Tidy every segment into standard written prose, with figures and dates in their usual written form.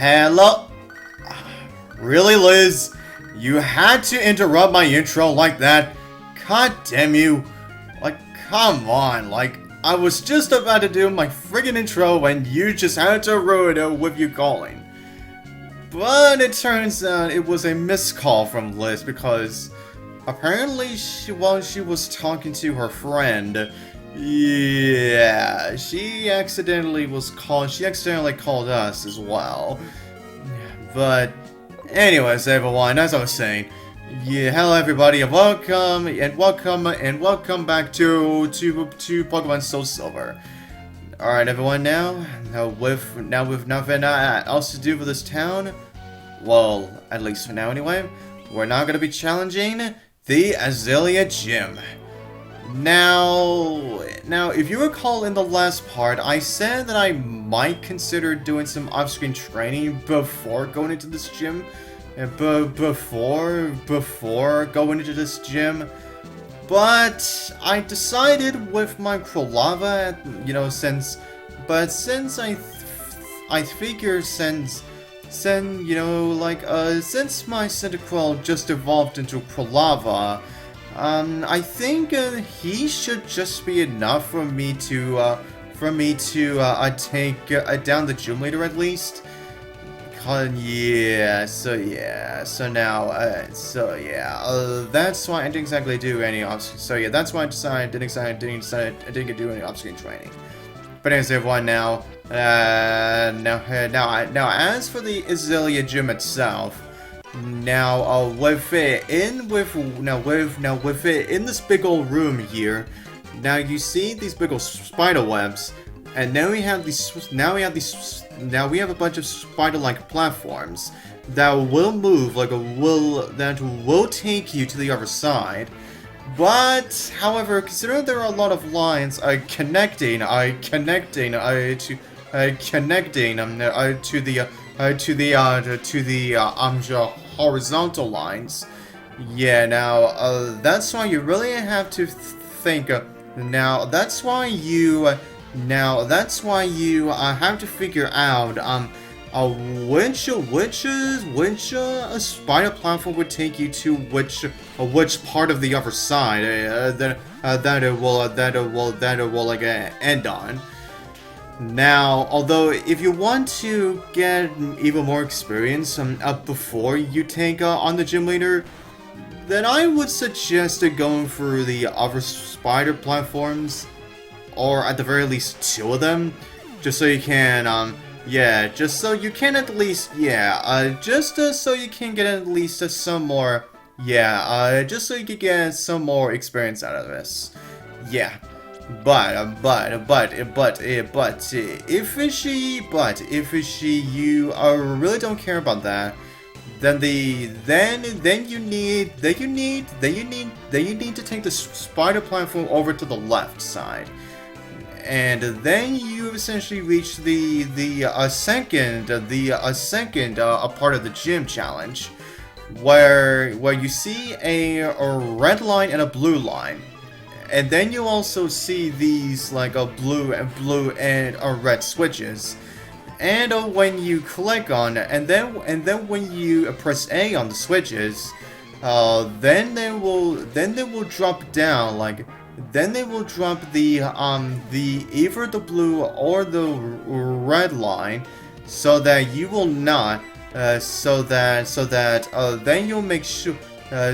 Hello? Really, Liz? You had to interrupt my intro like that? God damn you. Like, come on, like, I was just about to do my friggin' intro and you just had to ruin it with you calling. But it turns out it was a missed call from Liz because apparently while she was talking to her friend, yeah, she accidentally called us as well. But anyways, everyone, as I was saying, yeah, hello everybody, and welcome back to Pokemon SoulSilver. Alright, everyone, now with nothing else to do for this town, well, at least for now anyway, we're now gonna be challenging the Azalea Gym. Now, if you recall in the last part, I said that I might consider doing some off-screen training before going into this gym. Before going into this gym. But I decided with my Flaaffy, since my Cyndaquil just evolved into Flaaffy, I think he should just be enough for me to take down the gym leader at least. That's why I didn't exactly do any that's why I decided I didn't do any off-screen training. But anyways, everyone, now as for the Azalea Gym itself, with it in this big old room here, now you see these big old spider webs, and now we have a bunch of spider-like platforms that will move that will take you to the other side. But however, considering there are a lot of lines connecting to the horizontal lines. Yeah, that's why you really have to think. That's why you have to figure out which spider platform would take you to which part of the other side that it will end on. Now, although if you want to get even more experience before you take on the gym leader, then I would suggest going through the other spider platforms, or at the very least 2 of them, just so you can so you can get at least some more experience out of this. Yeah. But if you really don't care about that, then you need to take the spider platform over to the left side, and then you essentially reach the second part of the gym challenge, where you see a red line and a blue line. And then you also see these a blue and a red switches, and when you click on it, and then when you press A on the switches, then they will drop down either the blue or the red line, so that you will not then you'll make sure.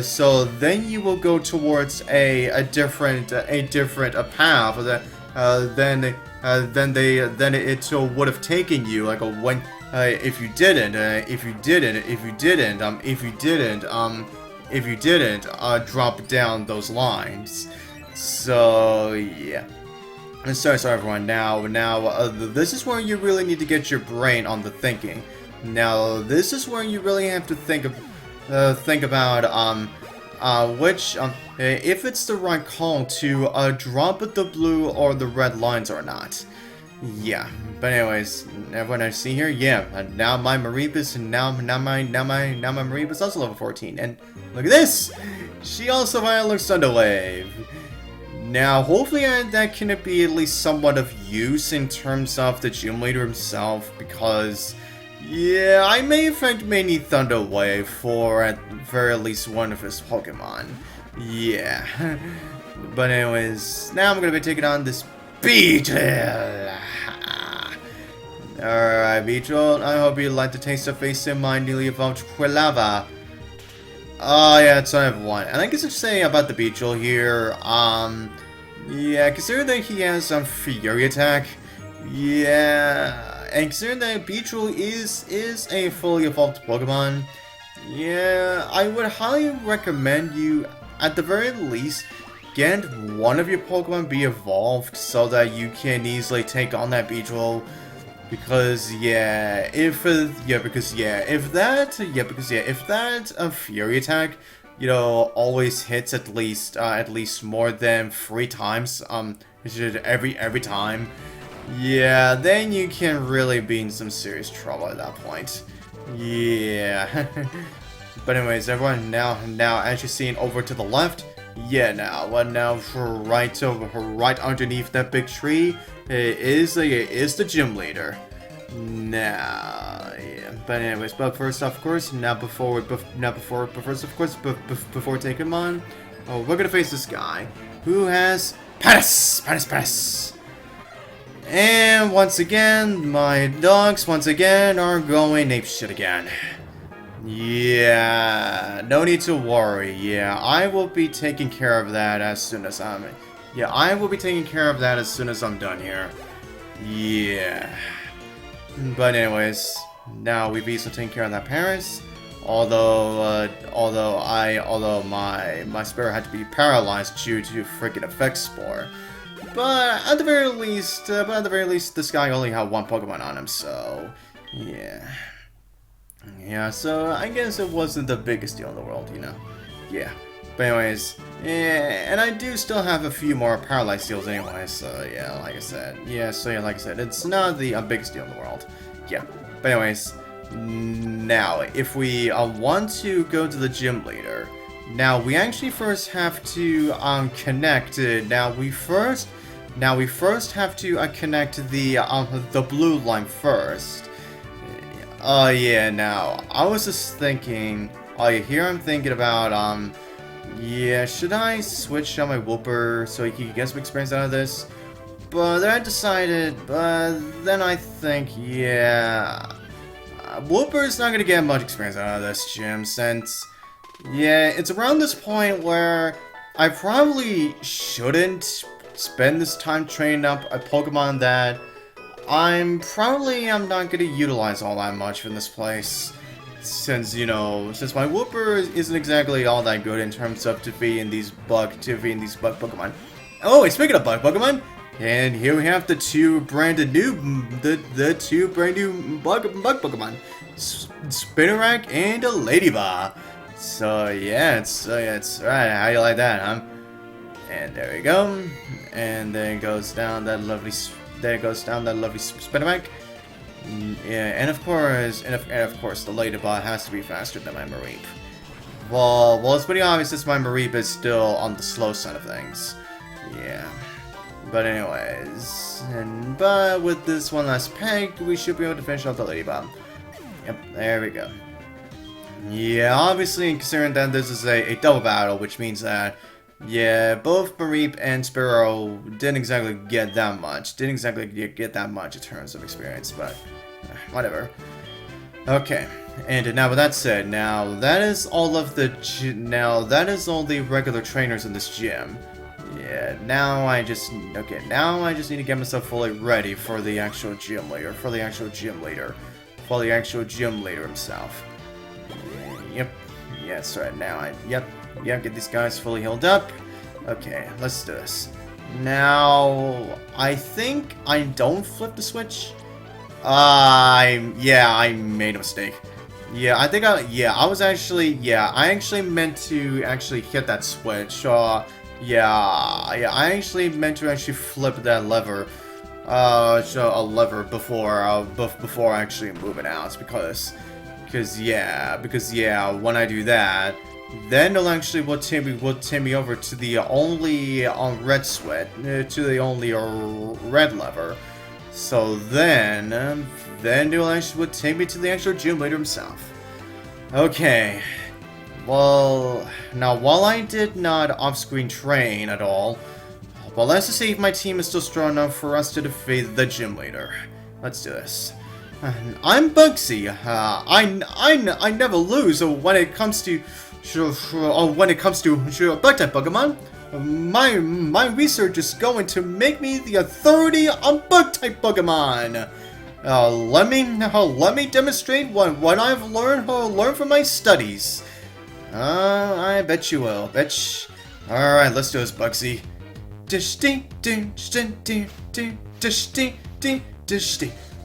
So then you will go towards a different path than it would have taken you if you didn't drop down those lines. So yeah. Sorry everyone. Now this is where you really need to get your brain on the thinking. Now this is where you really have to think about if it's the right call to drop the blue or the red lines or not. Yeah, but anyways, everyone I see here, now my Mareep is also level 14, and look at this! She also finally looks Thunderwave. Now, hopefully that can be at least somewhat of use in terms of the gym leader himself, because Yeah, I may in fact may need Thunder Wave for at very least one of his Pokemon. Yeah. But anyways, now I'm gonna be taking on this Beedrill. Alright, Beedrill, I hope you like the taste of facing my newly evolved Quilava. Oh yeah, it's I have one. And I guess I should say about the Beedrill here, yeah, considering that he has some Fury Attack, yeah, and considering that Beedrill is a fully evolved Pokemon, yeah, I would highly recommend you, at the very least, get one of your Pokemon be evolved so that you can easily take on that Beedrill. Because if that Fury Attack, you know, always hits at least more than 3 times, every time, yeah, then you can really be in some serious trouble at that point. Yeah. But anyways, everyone, now as you're seeing over to the left, yeah, now right underneath that big tree is the gym leader. Now, yeah. But anyways, first of course, before taking him on, we're gonna face this guy who has Panis. And once again, my dogs once again are going apeshit again. Yeah, no need to worry. Yeah, I will be taking care of that as soon as I'm done here. Yeah. But anyways, now we've easily taken care of that Paris. Although my spirit had to be paralyzed due to freaking effect spore. But at the very least, this guy only had 1 Pokemon on him, so yeah. Yeah, so I guess it wasn't the biggest deal in the world, you know. Yeah. But anyways, yeah, and I do still have a few more paralyzed deals anyway, so yeah, like I said, it's not the biggest deal in the world. Yeah. But anyways, now, if we want to go to the gym leader, now we actually first have to connect. Now we first have to connect the blue line first. Yeah. Now I was just thinking. Here I'm thinking about yeah, should I switch on my Whooper so he can get some experience out of this? But then I decided. But then I think, yeah. Whooper's not gonna get much experience out of this gym since, yeah, it's around this point where I probably shouldn't spend this time training up a Pokemon that I'm not gonna utilize all that much in this place. Since my Whooper isn't exactly all that good in terms of defeating these bug Pokemon. Oh, and speaking of bug Pokemon, and here we have the two brand new bug Pokemon, Spinarak and Ledyba. So yeah, it's right. How you like that, huh? And there we go. And then goes down that lovely Spinarak. Yeah, and of course, the Ledyba has to be faster than my Mareep. Well, it's pretty obvious that my Mareep is still on the slow side of things. Yeah. But anyways, but with this one last peg, we should be able to finish off the Ledyba. Yep, there we go. Yeah, obviously, considering that this is a double battle, which means that, yeah, both Mareep and Spearow didn't exactly get that much in terms of experience, but whatever. Okay, and now with that said, that is all the regular trainers in this gym. Yeah, now I just need to get myself fully ready for the actual gym leader, himself. Yep, yes, right now get these guys fully healed up. Okay, let's do this. Now, I think I don't flip the switch. I made a mistake. Yeah, I actually meant to hit that switch. I actually meant to flip that lever, before actually moving out, because when I do that, then it'll actually will tip me over to the only red switch, to the only red lever. So then Dual would take me to the actual gym leader himself. Okay. Well, now while I did not off-screen train at all, well, let's just see if my team is still strong enough for us to defeat the gym leader. Let's do this. I'm Bugsy. I never lose when it comes to bug-type Pokemon. My research is going to make me the authority on bug-type Pokemon. Let me demonstrate what I've learned from my studies. I bet you will. Alright, let's do this, Bugsy.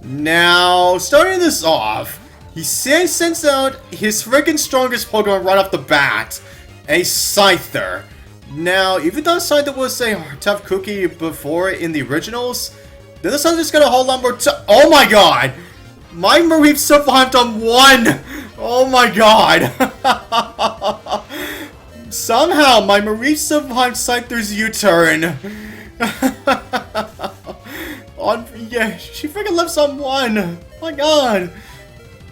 Now, starting this off, he sends out his freaking strongest Pokemon right off the bat, a Scyther. Now, even though Scyther was a tough cookie before in the originals, then this one's just got a whole lot more oh my god! My Mareep survived on 1! Oh my god! Somehow, my Mareep survived Scyther's U-turn. Yeah, she freaking lives on 1! My god!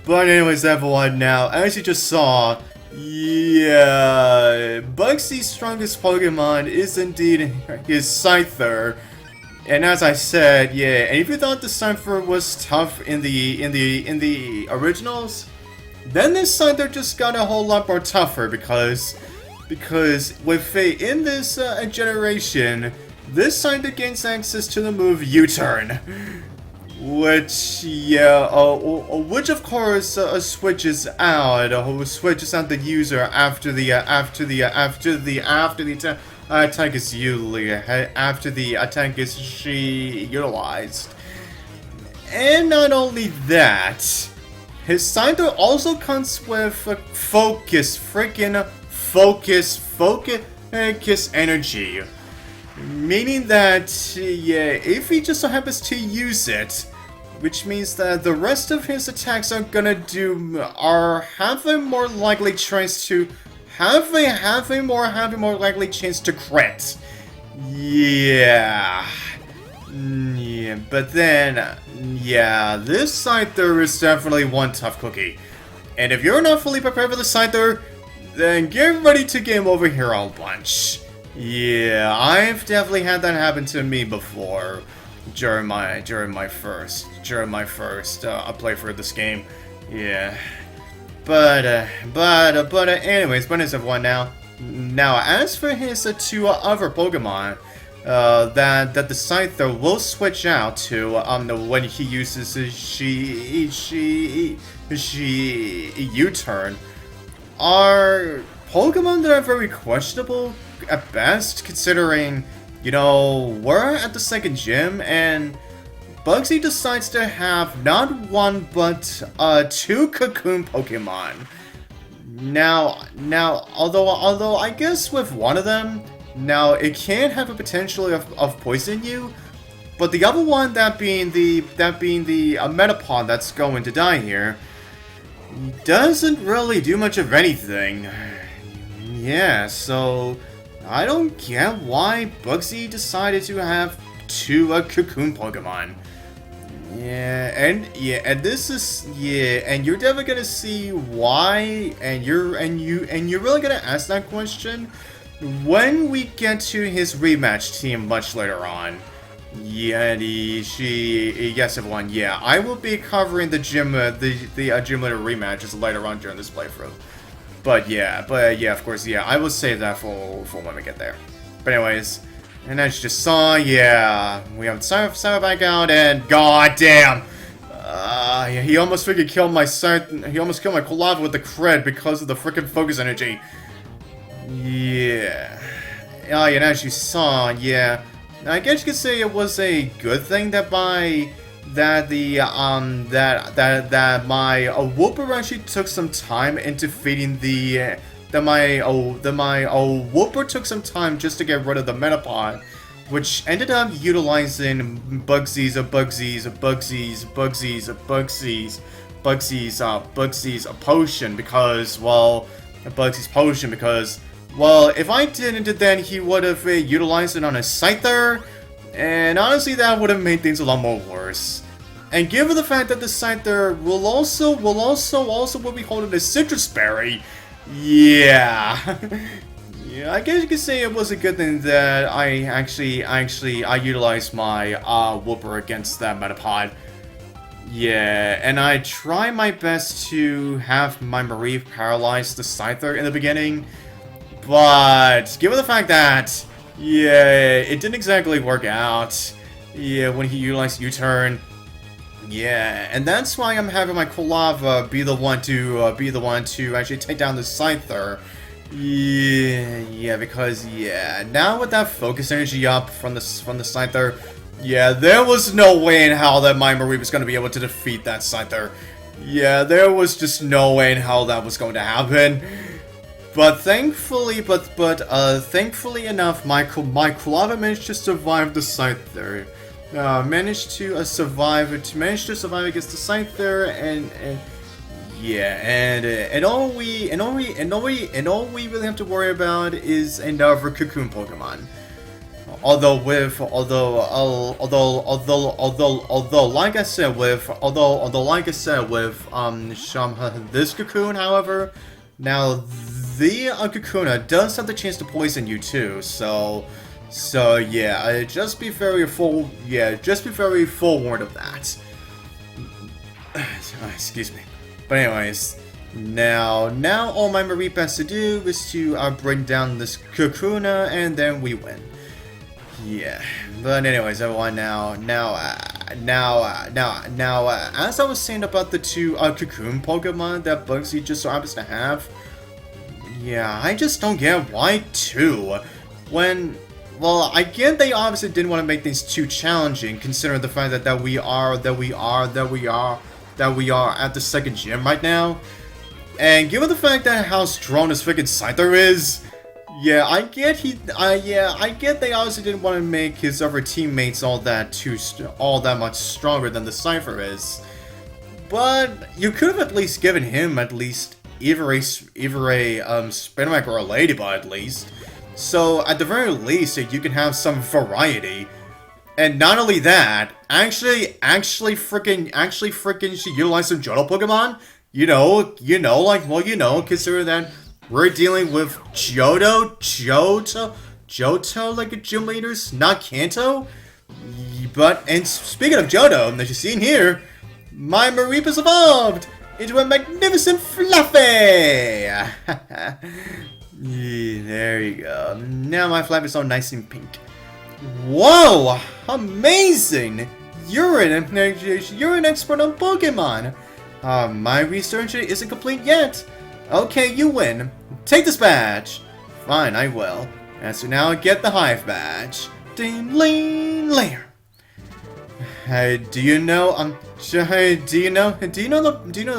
But anyways, everyone, now, as you just saw, yeah, Bugsy's strongest Pokemon is indeed his Scyther. And as I said, yeah, and if you thought the Scyther was tough in the originals, then this Scyther just got a whole lot more tougher because in this generation, this Scyther gains access to the move U-turn, which which of course switches out the user after the attack is utilized. And not only that, his Scyther also comes with focus energy. Meaning that, yeah, if he just so happens to use it, which means that the rest of his attacks have a more likely chance to crit. Yeah. Yeah, but then, yeah, this Scyther is definitely one tough cookie. And if you're not fully prepared for the Scyther, then get ready to game over here a bunch. Yeah, I've definitely had that happen to me before during my first playthrough of this game. Yeah, but anyways, everyone now. Now, as for his two other Pokemon, that the Scyther will switch out to when he uses she U-turn, are Pokemon that are very questionable at best, considering, you know, we're at the second gym and Bugsy decides to have not one but 2 cocoon Pokemon. Now, although I guess with one of them, now it can have a potential of poisoning you, but the other one, that being the Metapod that's going to die here, doesn't really do much of anything. Yeah, so I don't get why Bugsy decided to have 2 cocoon Pokemon. And this is, and you're definitely gonna see why, and you're really gonna ask that question when we get to his rematch team much later on. Yes, everyone. Yeah, I will be covering the gym leader rematches later on during this playthrough. But yeah, of course, yeah, I will save that for when we get there. But anyways, and as you just saw, yeah, we have Scyther back out, and goddamn, yeah, he almost freaking killed my Scyther. He almost killed my Flaaffy with the crit because of the freaking focus energy. Yeah. Oh, yeah, and as you saw, yeah, I guess you could say it was a good thing that my Wooper actually took some time in defeating my Wooper took some time just to get rid of the Metapod, which ended up utilizing Bugsy's potion because, well, well, if I didn't, then he would have utilized it on a Scyther, And honestly, that would have made things a lot more worse. And given the fact that the Scyther will also be holding a citrus berry, yeah. Yeah, I guess you could say it was a good thing that I utilized my Whooper against that Metapod. Yeah, and I try my best to have my Mareep paralyze the Scyther in the beginning, but given the fact that, yeah, it didn't exactly work out. Yeah, when he utilized U-turn. Yeah, and that's why I'm having my Kolava be the one to actually take down the Scyther. Yeah, because now with that focus energy up from the Scyther, yeah, there was no way in hell that my Mareep was going to be able to defeat that Scyther. Yeah, there was just no way in hell that was going to happen. But thankfully enough, my Kolava managed to survive the Scyther. Managed to survive against the Scyther, and all we really have to worry about is another cocoon Pokemon. Although like I said with this cocoon, however, now the Kakuna does have the chance to poison you too, so yeah, just be very forewarned of that. Excuse me. But anyways, now all my Mareep has to do is to bring down this Kakuna, and then we win. Yeah, but anyways, everyone, now, as I was saying about the two cocoon Pokemon that Bugsy just so happens to have, yeah, I just don't get why two. Well, I get they obviously didn't want to make things too challenging, considering the fact that we are at the second gym right now, and given the fact that how strong this freaking Scyther is. Yeah, I get they obviously didn't want to make his other teammates all that much stronger than the Scyther is. But you could have at least given him either a Spinarak or a Ledyba at least. So at the very least you can have some variety. And not only that, actually freaking she utilized some Johto Pokemon. Consider that we're dealing with Johto, like a gym leaders, not Kanto. And speaking of Johto, as you see in here, my Mareep has evolved into a magnificent Flaaffy! Yeah, there you go. Now my Flaaffy is all nice and pink. Whoa! Amazing! You're an expert on Pokemon! My research isn't complete yet. Okay, you win. Take this badge. Fine, I will. And so now get the Hive badge. Ding, ling, layer. Do you know the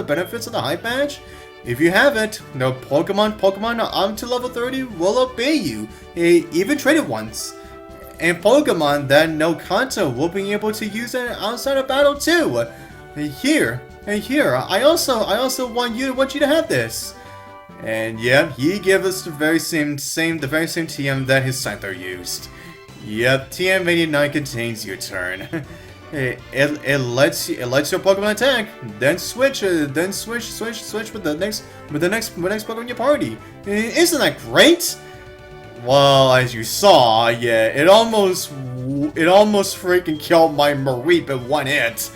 benefits of the Hive badge? If you haven't, no Pokemon up to level 30 will obey you, even traded once. And Pokemon that know Kanto will be able to use it outside of battle too. Here, I also want you to have this. And yeah, he gave us the very same TM that his Scyther used. Yep, TM89 contains U-turn. It lets your Pokemon attack, then switch with the next Pokemon in your party. Isn't that great? Well, as you saw, yeah, it almost freaking killed my Mareep in one hit.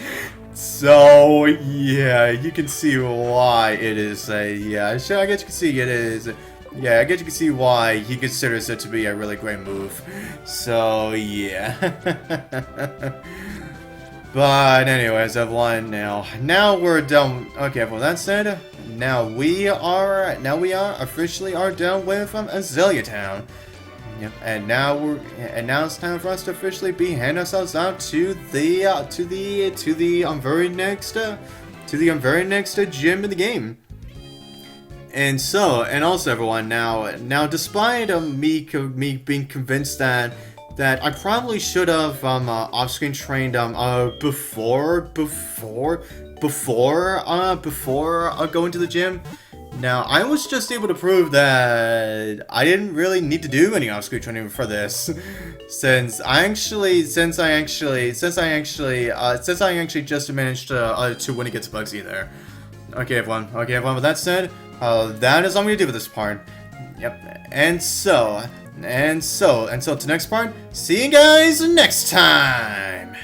So yeah, you can see why it is I guess you can see it is. Yeah, I guess you can see why he considers it to be a really great move. So yeah. But anyways, everyone, now we're done. Okay, well that said, now we are officially done with Azalea Town. Yep, and now it's time for us to officially hand ourselves out to the very next gym in the game. And also everyone, now despite me being convinced that I probably should have off-screen trained before going to the gym. Now, I was just able to prove that I didn't really need to do any off-screen training for this, since I actually just managed to win against Bugsy there. Okay, everyone. With that said, that is all I'm gonna do for this part. Yep. Until the next part, see you guys next time.